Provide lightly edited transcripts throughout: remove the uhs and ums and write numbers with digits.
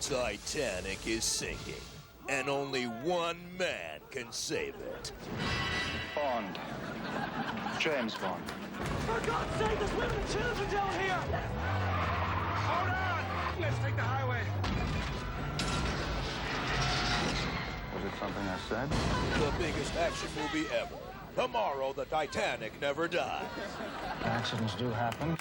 Titanic is sinking, and only one man can save it. Bond. James Bond. For God's sake, there's women and children down here! Hold on! Let's take the highway. Was it something I said? The biggest action movie ever. Tomorrow, the Titanic never dies. Accidents do happen.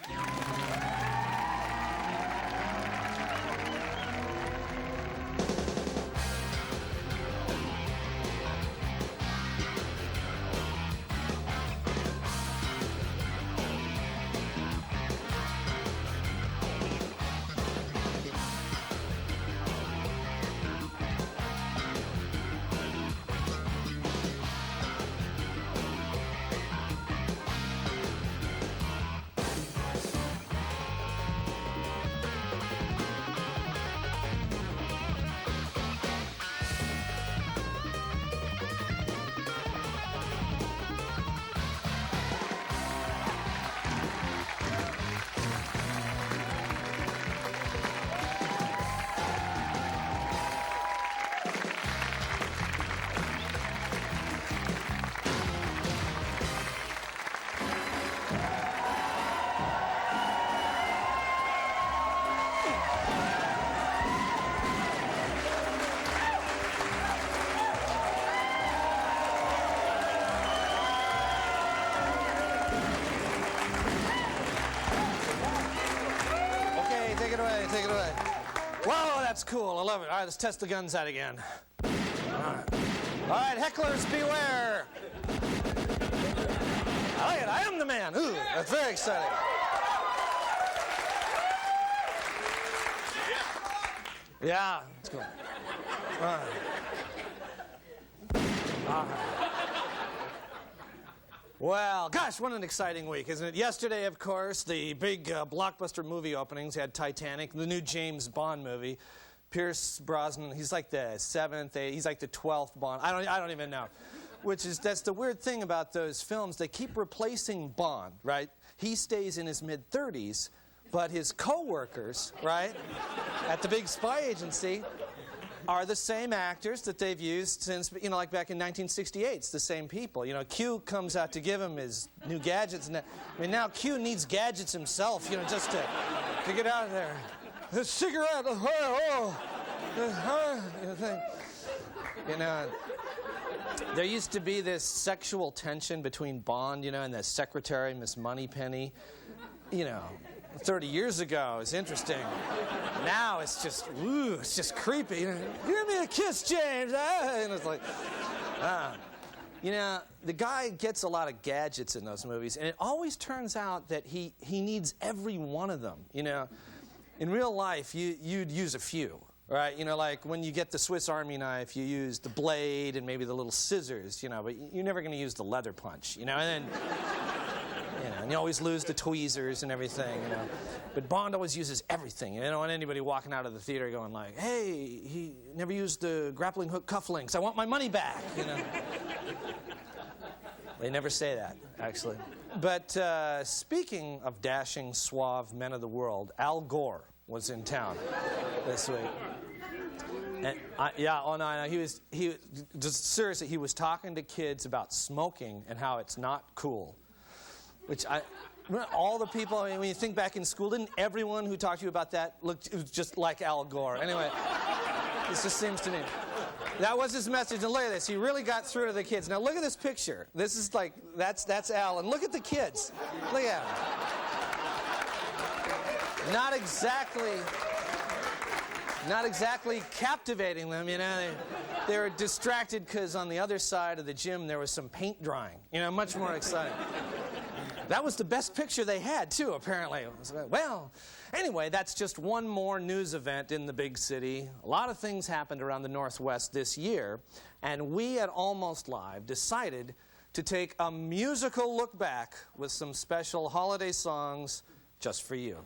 Take it away. Whoa, that's cool. I love it. All right, let's test the guns out again. All right, hecklers beware. I like it. I am the man. Ooh, that's very exciting. Yeah, let's go. All right. All right. Well, gosh, what an exciting week, isn't it? Yesterday, of course, the big blockbuster movie openings had Titanic, the new James Bond movie. Pierce Brosnan, he's like the 7th, he's like the 12th Bond. I don't even know. That's the weird thing about those films. They keep replacing Bond, right? He stays in his mid-30s, but his co-workers, right, at the big spy agency are the same actors that they've used since, like back in 1968. It's the same people. Q comes out to give him his new gadgets. And now Q needs gadgets himself, just to get out of there. The cigarette, there used to be this sexual tension between Bond, and the secretary, Miss Moneypenny. 30 years ago, it's interesting. Now it's just, it's just creepy. Give me a kiss, James. And it's like, the guy gets a lot of gadgets in those movies, and it always turns out that he needs every one of them. In real life, you'd use a few, right? Like when you get the Swiss Army knife, you use the blade and maybe the little scissors, but you're never going to use the leather punch, and then. And you always lose the tweezers and everything, But Bond always uses everything. You don't want anybody walking out of the theater going like, hey, he never used the grappling hook cufflinks. I want my money back, They never say that, actually. But speaking of dashing, suave men of the world, Al Gore was in town this week. And seriously, he was talking to kids about smoking and how it's not cool. All the people, when you think back in school, didn't everyone who talked to you about that look just like Al Gore? Anyway, this just seems to me. That was his message. And look at this. He really got through to the kids. Now look at this picture. This is like, that's Al. And look at the kids. Look at them. Not exactly captivating them, They were distracted because on the other side of the gym there was some paint drying. Much more exciting. That was the best picture they had, too, apparently. Well, anyway, that's just one more news event in the big city. A lot of things happened around the Northwest this year, and we at Almost Live decided to take a musical look back with some special holiday songs just for you.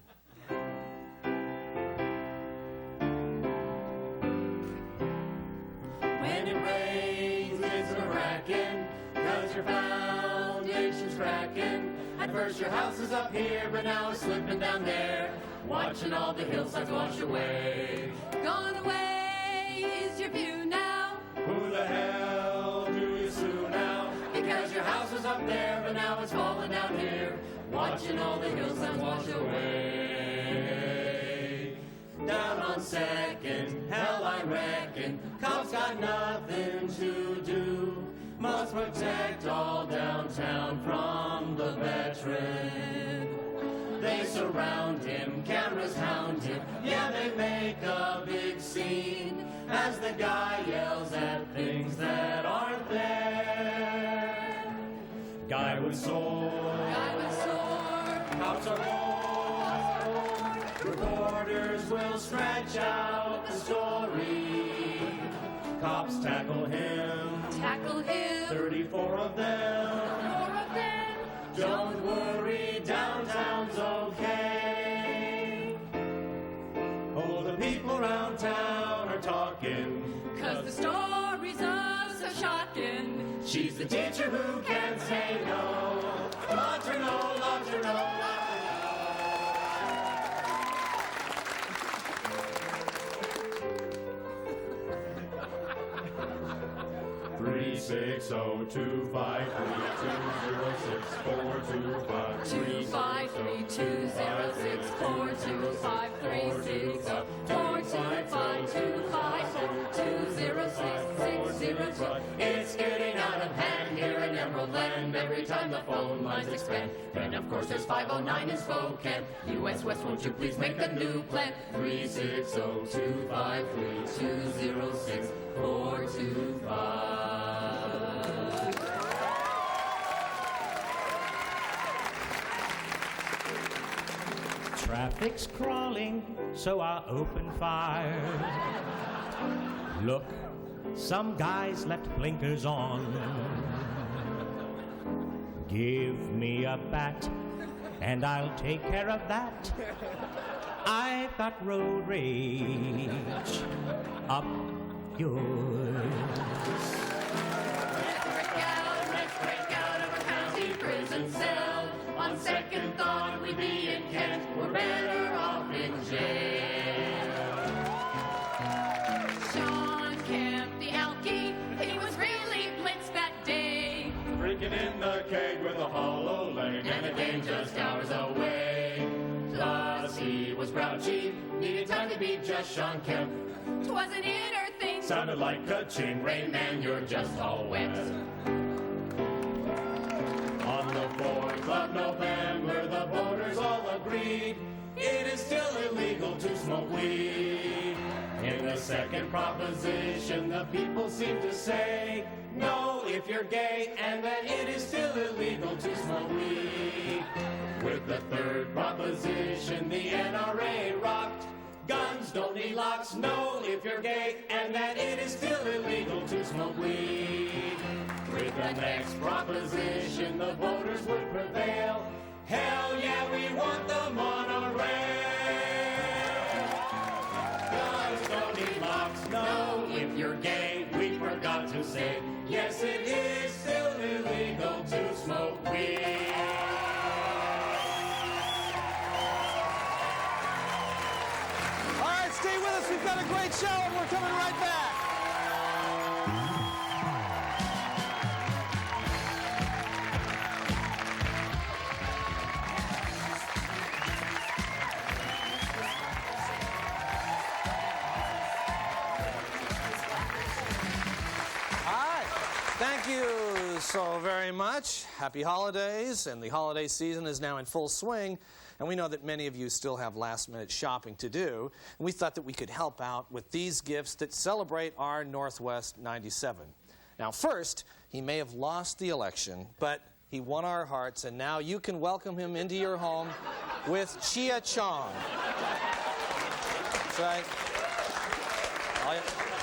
When it rains, it's a racking, 'cause your foundation's cracking. At first your house is up here, but now it's slipping down there. Watching all the hillsides wash away. Gone away is your view now. Who the hell do you sue now? Because your house was up there, but now it's falling down here. Watching all the hillsides wash away. Down on Second, hell I reckon, cops got nothing to do. Must protect all downtown from the veteran. They surround him, cameras hound him, yeah, they make a big scene as the guy yells at things that aren't there. Guy was sore, cops are bored, reporters will stretch out the story. Cops tackle him, 34 of them. Don't worry, downtown's okay. Oh, the people around town are talking, 'Cause the stories are so shocking. she's the teacher who can't say no. Laundry-no, laundry-no. 360-255-320-5. It's getting out of hand here in Emerald Land. Every time the phone lines expand. And of course there's 509 in Spokane. US West, won't you please make a new plan? 360-253-206-425. Traffic's crawling, so I open fire. Look, some guys left blinkers on. Give me a bat, and I'll take care of that. I've got road rage up yours. Let's break out of a county prison cell. On second thought, we'd be in Kent. We're better off in jail. Sean Kemp, the Alkie, he was really blitzed that day. Freaking in the keg with a hollow leg, and a game just hours away. Plus he was grouchy, needed time to be just Sean Kemp. 'Twas an inner thing. Sounded like a ching. Rain Man, you're just all wet. On the 4th of November, the voters all agreed it is still illegal to smoke weed. In the second proposition, the people seem to say no if you're gay, and that it is still illegal to smoke weed. With the third proposition, the NRA rocked. Guns don't need locks, no if you're gay, and that it is still illegal to smoke weed. With the next proposition, the voters would prevail. Hell yeah, we want the monorail. Guns don't need locks, no if you're gay. We forgot to say, yes, it is still illegal to smoke weed. All right, stay with us. We've got a great show, and we're coming right back. Thank you so very much. Happy holidays, and the holiday season is now in full swing, and we know that many of you still have last-minute shopping to do, and we thought that we could help out with these gifts that celebrate our Northwest 97. Now, first, he may have lost the election, but he won our hearts, and now you can welcome him into your home with Chia Chong. That's right.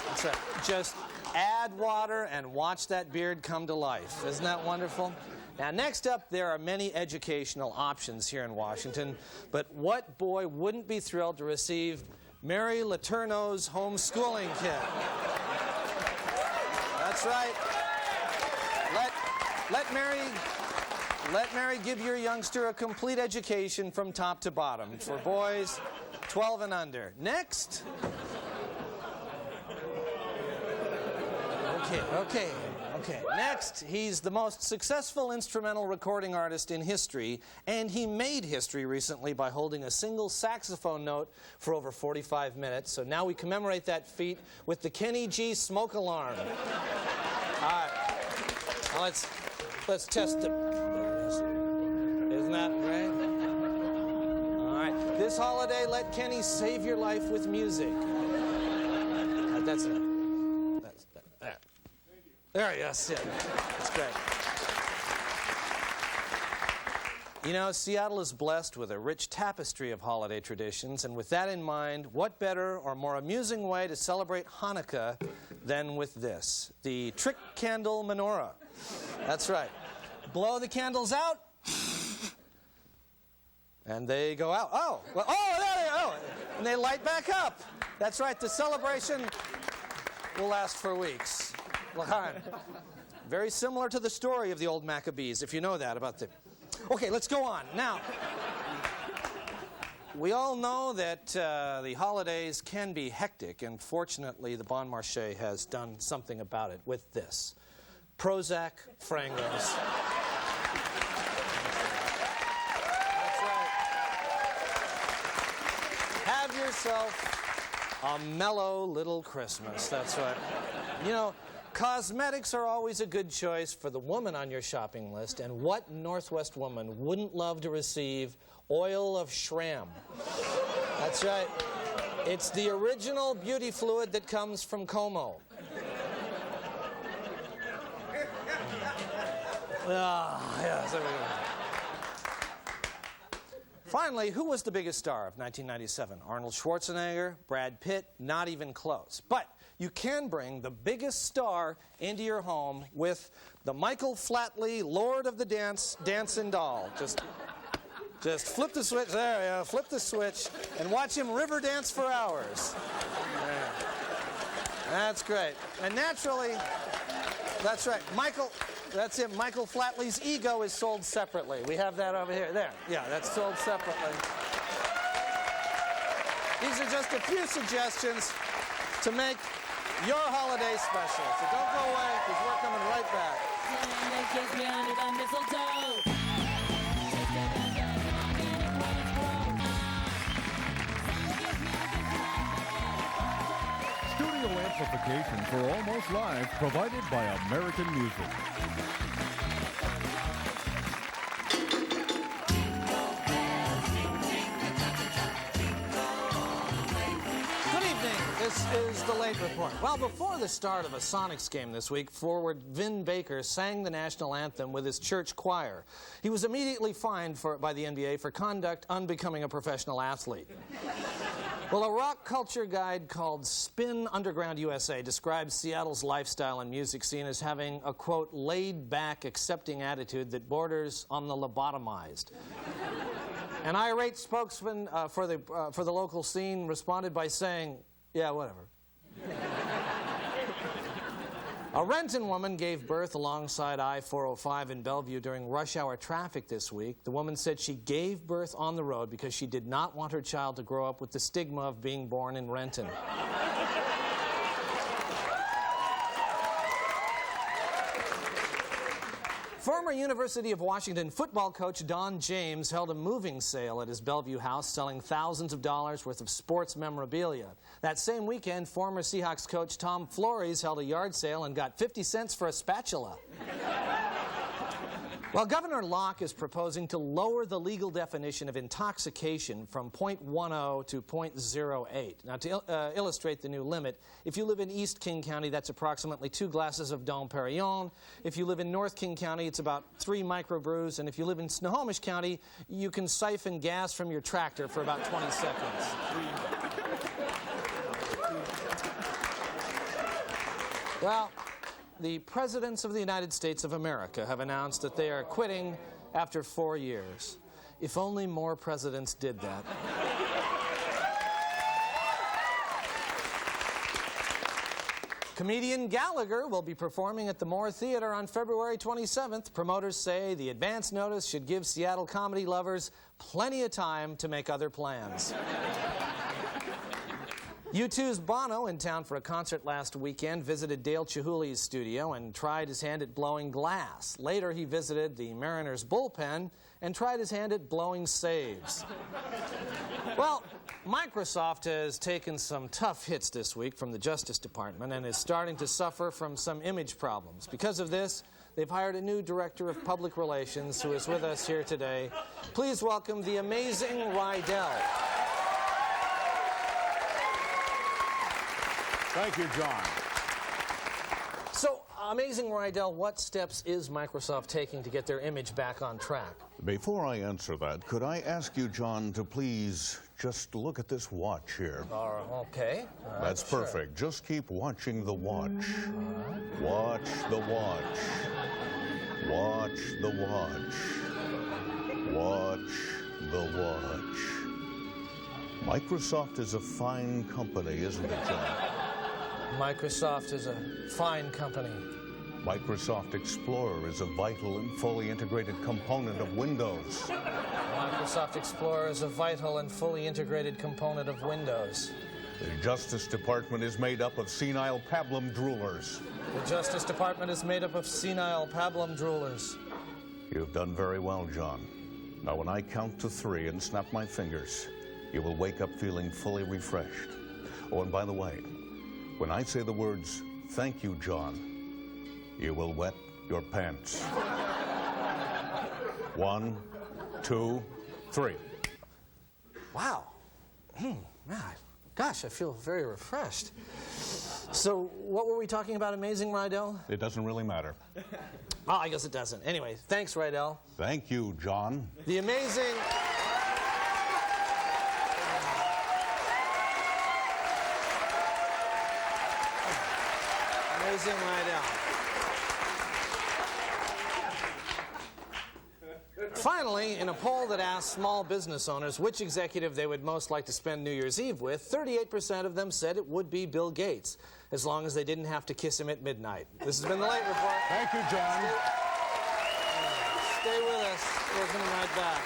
That's right. Just add water and watch that beard come to life. Isn't that wonderful? Now, next up, there are many educational options here in Washington, but what boy wouldn't be thrilled to receive Mary Letourneau's homeschooling kit? That's right. Let Mary give your youngster a complete education from top to bottom for boys 12 and under. Next. Okay. Next, he's the most successful instrumental recording artist in history, and he made history recently by holding a single saxophone note for over 45 minutes. So now we commemorate that feat with the Kenny G smoke alarm. All right. Now let's test it. Isn't that great? All right. This holiday, let Kenny save your life with music. That's it. There you go. Yeah, that's great. You know, Seattle is blessed with a rich tapestry of holiday traditions, and with that in mind, what better or more amusing way to celebrate Hanukkah than with this, the trick candle menorah. That's right. Blow the candles out, and they go out. Oh, well, there they go. And they light back up. That's right. The celebration will last for weeks. L'chaim. Very similar to the story of the old Maccabees, if you know that about the... Okay, let's go on. Now, we all know that the holidays can be hectic, and fortunately, the Bon Marché has done something about it with this. Prozac Frangos. That's right. Have yourself a mellow little Christmas. That's right. You know, cosmetics are always a good choice for the woman on your shopping list, and what Northwest woman wouldn't love to receive oil of Schramm? That's right. It's the original beauty fluid that comes from Como. Yes, there we go. Finally, who was the biggest star of 1997? Arnold Schwarzenegger, Brad Pitt? Not even close. But you can bring the biggest star into your home with the Michael Flatley Lord of the Dancing Doll. Just flip the switch. There we go. Flip the switch and watch him river dance for hours. Yeah. That's great. And naturally, that's right. That's it. Michael Flatley's ego is sold separately. We have that over here. There. Yeah, that's sold separately. These are just a few suggestions to make your holiday special. So don't go away, because we're coming right back. Studio amplification for Almost Live provided by American Music. This is the Late Report. Well, before the start of a Sonics game this week, forward Vin Baker sang the national anthem with his church choir. He was immediately fined by the NBA for conduct unbecoming a professional athlete. Well, a rock culture guide called Spin Underground USA describes Seattle's lifestyle and music scene as having a, quote, laid-back, accepting attitude that borders on the lobotomized. An irate spokesman for the local scene responded by saying, yeah, whatever. A Renton woman gave birth alongside I-405 in Bellevue during rush hour traffic this week. The woman said she gave birth on the road because she did not want her child to grow up with the stigma of being born in Renton. Former University of Washington football coach Don James held a moving sale at his Bellevue house, selling thousands of dollars worth of sports memorabilia. That same weekend, former Seahawks coach Tom Flores held a yard sale and got 50 cents for a spatula. Well, Governor Locke is proposing to lower the legal definition of intoxication from .10 to .08. Now, to illustrate the new limit, if you live in East King County, that's approximately 2 glasses of Dom Perignon. If you live in North King County, it's about 3 microbrews. And if you live in Snohomish County, you can siphon gas from your tractor for about 20 seconds. Well, the presidents of the United States of America have announced that they are quitting after 4 years. If only more presidents did that. Comedian Gallagher will be performing at the Moore Theater on February 27th. Promoters say the advance notice should give Seattle comedy lovers plenty of time to make other plans. U2's Bono, in town for a concert last weekend, visited Dale Chihuly's studio and tried his hand at blowing glass. Later, he visited the Mariners bullpen and tried his hand at blowing saves. Well, Microsoft has taken some tough hits this week from the Justice Department and is starting to suffer from some image problems. Because of this, they've hired a new director of public relations who is with us here today. Please welcome the amazing Rydell. Thank you, John. So, amazing Rydell, what steps is Microsoft taking to get their image back on track? Before I answer that, could I ask you, John, to please just look at this watch here? Okay. All right, That's perfect. Sure. Just keep watching the watch. Watch the watch. Watch the watch. Watch the watch. Microsoft is a fine company, isn't it, John? Microsoft is a fine company. Microsoft Explorer is a vital and fully integrated component of Windows. Microsoft Explorer is a vital and fully integrated component of Windows. The Justice Department is made up of senile pablum droolers. The Justice Department is made up of senile pablum droolers. You've done very well, John. Now, when I count to 3 and snap my fingers, you will wake up feeling fully refreshed. Oh, and by the way, when I say the words, "Thank you, John," you will wet your pants. 1, 2, 3. Wow. Gosh, I feel very refreshed. So, what were we talking about, amazing Rydell? It doesn't really matter. Oh, I guess it doesn't. Anyway, thanks, Rydell. Thank you, John. The amazing... Amazing Rydell. Finally, in a poll that asked small business owners which executive they would most like to spend New Year's Eve with, 38% of them said it would be Bill Gates, as long as they didn't have to kiss him at midnight. This has been The Late Report. Thank you, John. Stay with us. We're coming right back.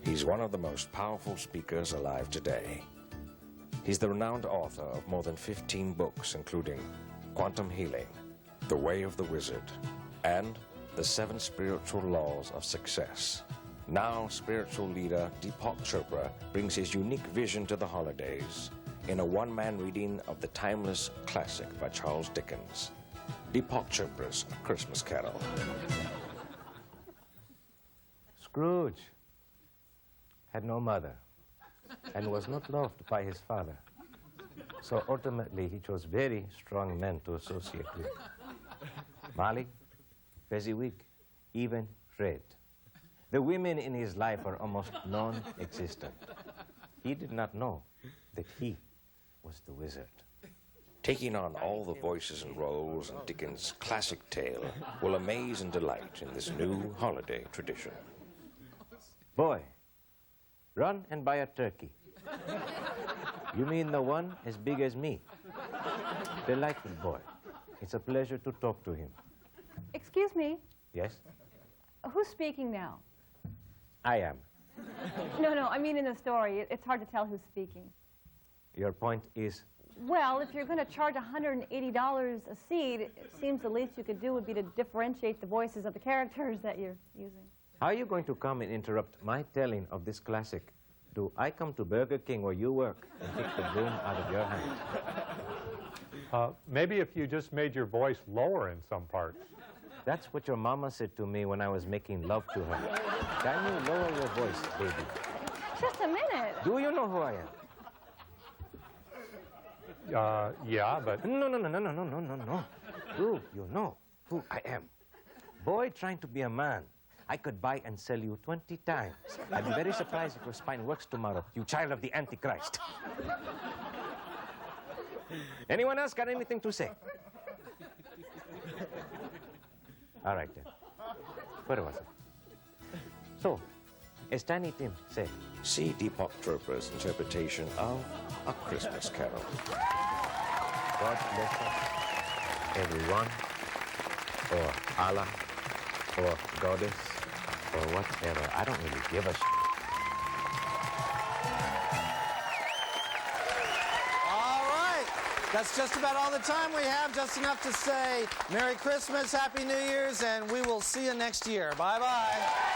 He's one of the most powerful speakers alive today. He's the renowned author of more than 15 books, including Quantum Healing, The Way of the Wizard, and The 7 Spiritual Laws of Success. Now, spiritual leader Deepak Chopra brings his unique vision to the holidays in a one-man reading of the timeless classic by Charles Dickens, Deepak Chopra's A Christmas Carol. Scrooge had no mother and was not loved by his father. So ultimately, he chose very strong men to associate with. Molly, Fezziwig, even Fred. The women in his life are almost non-existent. He did not know that he was the wizard. Taking on all the voices and roles in Dickens' classic tale will amaze and delight in this new holiday tradition. Boy, run and buy a turkey. You mean the one as big as me? Delightful boy. It's a pleasure to talk to him. Excuse me, Yes, who's speaking now? I am. No, I mean in the story. It's hard to tell who's speaking. Your point is? Well, if you're going to charge $180 a seat, it seems the least you could do would be to differentiate the voices of the characters that you're using. How are you going to come and interrupt my telling of this classic? Do I come to Burger King where you work and take the broom out of your hand? Maybe if you just made your voice lower in some parts. That's what your mama said to me when I was making love to her. Can you lower your voice, baby? Just a minute. Do you know who I am? Yeah, but... No. Do you know who I am? Boy trying to be a man. I could buy and sell you 20 times. I'd be very surprised if your spine works tomorrow, you child of the Antichrist. Anyone else got anything to say? All right, then. Where was it? So, as Tiny Tim said, See Deepak Chopra's interpretation of A Christmas Carol. God bless us, everyone, or Allah, or Goddess, or whatever. I don't really give a All right. That's just about all the time we have. Just enough to say Merry Christmas, Happy New Year's, and we will see you next year. Bye-bye.